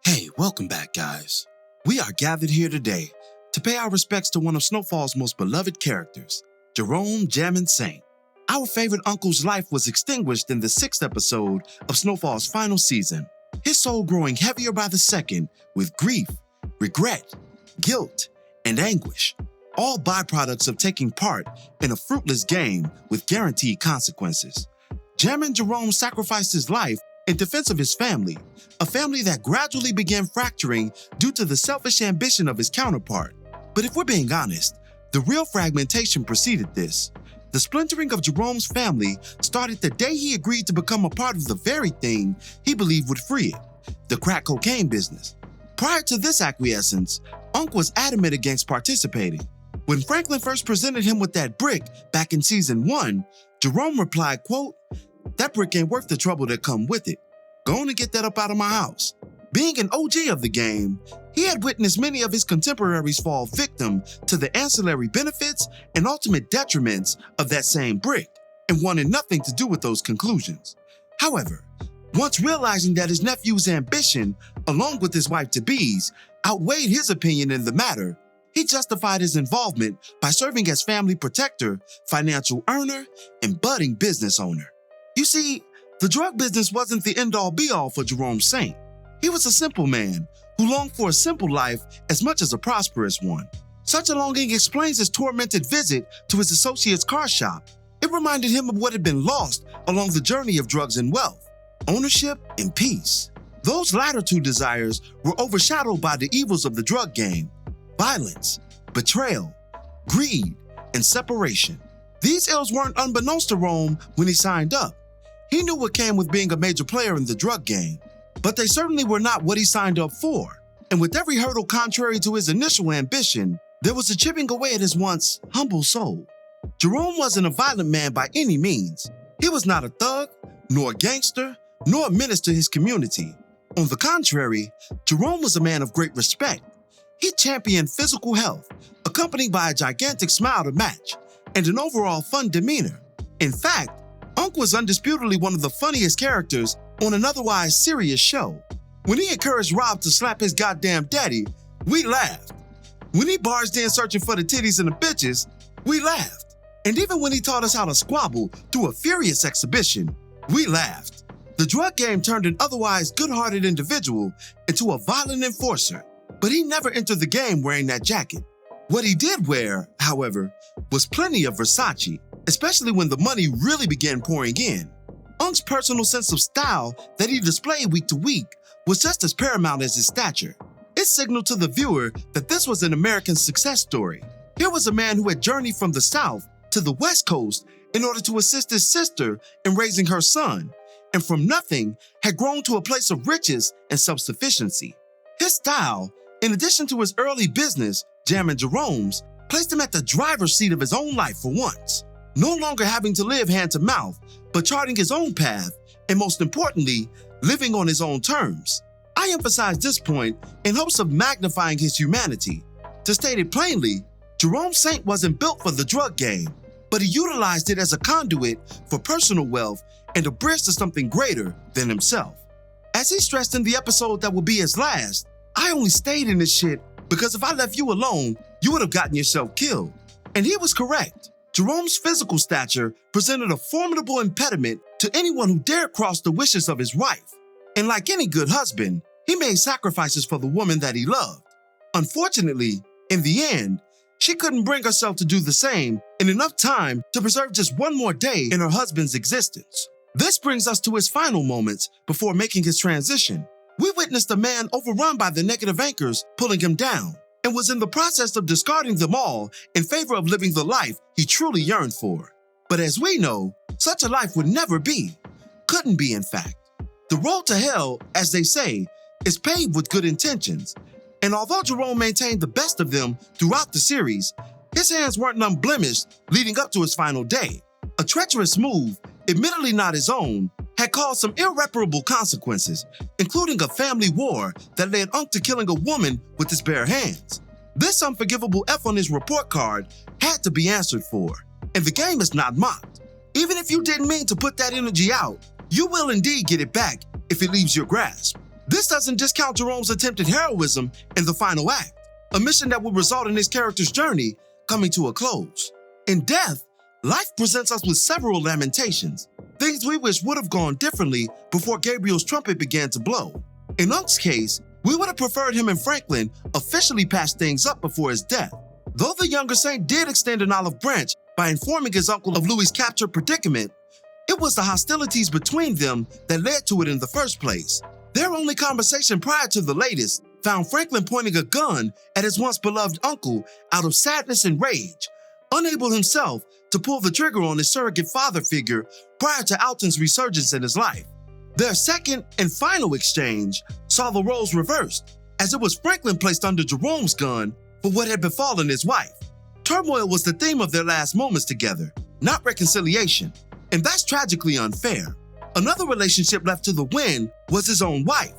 Hey, welcome back, guys. We are gathered here today to pay our respects to one of Snowfall's most beloved characters, Jerome Jammin Saint. Our favorite uncle's life was extinguished in the 6th episode of Snowfall's final season, his soul growing heavier by the second with grief, regret, guilt, and anguish, all byproducts of taking part in a fruitless game with guaranteed consequences. Jammin Jerome sacrificed his life in defense of his family, a family that gradually began fracturing due to the selfish ambition of his counterpart. But if we're being honest, the real fragmentation preceded this. The splintering of Jerome's family started the day he agreed to become a part of the very thing he believed would free it, the crack cocaine business. Prior to this acquiescence, Unc was adamant against participating. When Franklin first presented him with that brick back in season 1, Jerome replied, quote, "That brick ain't worth the trouble that come with it. Go on and get that up out of my house." Being an OG of the game, he had witnessed many of his contemporaries fall victim to the ancillary benefits and ultimate detriments of that same brick, and wanted nothing to do with those conclusions. However, once realizing that his nephew's ambition, along with his wife-to-be's, outweighed his opinion in the matter, he justified his involvement by serving as family protector, financial earner, and budding business owner. You see, the drug business wasn't the end-all be-all for Jerome Saint. He was a simple man who longed for a simple life as much as a prosperous one. Such a longing explains his tormented visit to his associate's car shop. It reminded him of what had been lost along the journey of drugs and wealth, ownership and peace. Those latter two desires were overshadowed by the evils of the drug game: violence, betrayal, greed, and separation. These ills weren't unbeknownst to Rome when he signed up. He knew what came with being a major player in the drug game, but they certainly were not what he signed up for. And with every hurdle contrary to his initial ambition, there was a chipping away at his once humble soul. Jerome wasn't a violent man by any means. He was not a thug, nor a gangster, nor a menace to his community. On the contrary, Jerome was a man of great respect. He championed physical health, accompanied by a gigantic smile to match, and an overall fun demeanor. In fact, Unc was undisputedly one of the funniest characters on an otherwise serious show. When he encouraged Rob to slap his goddamn daddy, we laughed. When he barged in searching for the titties and the bitches, we laughed. And even when he taught us how to squabble through a furious exhibition, we laughed. The drug game turned an otherwise good-hearted individual into a violent enforcer, but he never entered the game wearing that jacket. What he did wear, however, was plenty of Versace, especially when the money really began pouring in. Unc's personal sense of style that he displayed week to week was just as paramount as his stature. It signaled to the viewer that this was an American success story. Here was a man who had journeyed from the South to the West Coast in order to assist his sister in raising her son, and from nothing had grown to a place of riches and self-sufficiency. His style, in addition to his early business, Jammin Jerome's, placed him at the driver's seat of his own life for once, no longer having to live hand to mouth, but charting his own path, and most importantly, living on his own terms. I emphasize this point in hopes of magnifying his humanity. To state it plainly, Jerome Saint wasn't built for the drug game, but he utilized it as a conduit for personal wealth and a bridge to something greater than himself. As he stressed in the episode that will be his last, "I only stayed in this shit because if I left you alone, you would have gotten yourself killed." And he was correct. Jerome's physical stature presented a formidable impediment to anyone who dared cross the wishes of his wife. And like any good husband, he made sacrifices for the woman that he loved. Unfortunately, in the end, she couldn't bring herself to do the same in enough time to preserve just one more day in her husband's existence. This brings us to his final moments before making his transition. We witnessed a man overrun by the negative anchors pulling him down, and was in the process of discarding them all in favor of living the life he truly yearned for. But as we know, such a life would never be, couldn't be in fact. The road to hell, as they say, is paved with good intentions, and although Jerome maintained the best of them throughout the series, his hands weren't unblemished leading up to his final day. A treacherous move, admittedly not his own, had caused some irreparable consequences, including a family war that led Unc to killing a woman with his bare hands. This unforgivable F on his report card had to be answered for, and the game is not mocked. Even if you didn't mean to put that energy out, you will indeed get it back if it leaves your grasp. This doesn't discount Jerome's attempted heroism in the final act, a mission that would result in his character's journey coming to a close. In Death, life presents us with several lamentations, things we wish would have gone differently before Gabriel's trumpet began to blow. In Unk's case, we would have preferred him and Franklin officially patch things up before his death. Though the younger Saint did extend an olive branch by informing his uncle of Louis's capture predicament, it was the hostilities between them that led to it in the first place. Their only conversation prior to the latest found Franklin pointing a gun at his once beloved uncle out of sadness and rage, unable himself to pull the trigger on his surrogate father figure prior to Alton's resurgence in his life. Their second and final exchange saw the roles reversed, as it was Franklin placed under Jerome's gun for what had befallen his wife. Turmoil was the theme of their last moments together, not reconciliation, and that's tragically unfair. Another relationship left to the wind was his own wife.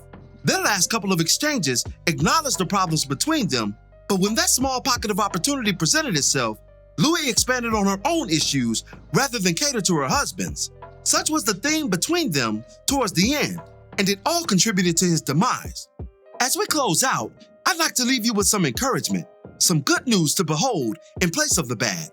Their last couple of exchanges acknowledged the problems between them, but when that small pocket of opportunity presented itself, Louis expanded on her own issues rather than cater to her husband's. Such was the theme between them towards the end, and it all contributed to his demise. As we close out, I'd like to leave you with some encouragement, some good news to behold in place of the bad.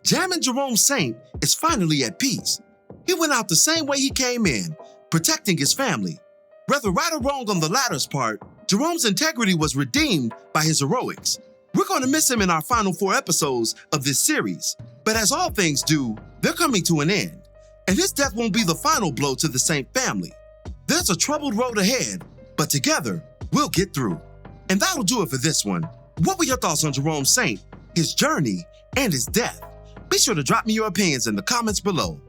Jammin Jerome Saint is finally at peace. He went out the same way he came in, protecting his family. Whether right or wrong on the latter's part, Jerome's integrity was redeemed by his heroics. We're going to miss him in our final 4 episodes of this series, but as all things do, they're coming to an end, and his death won't be the final blow to the Saint family. There's a troubled road ahead, but together, we'll get through. And that'll do it for this one. What were your thoughts on Jerome Saint, his journey, and his death? Be sure to drop me your opinions in the comments below.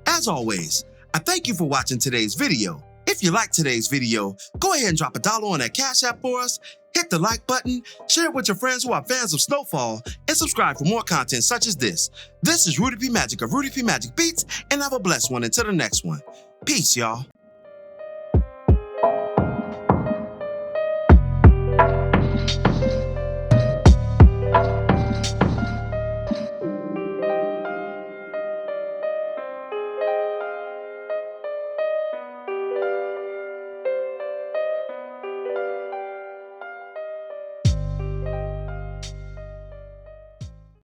As always, I thank you for watching today's video. If you liked today's video, go ahead and drop $1 on that Cash App for us, hit the like button, share it with your friends who are fans of Snowfall, and subscribe for more content such as this. This is Rudy P. Magic of Rudy P. Magic Beats, and have a blessed one until the next one. Peace, y'all.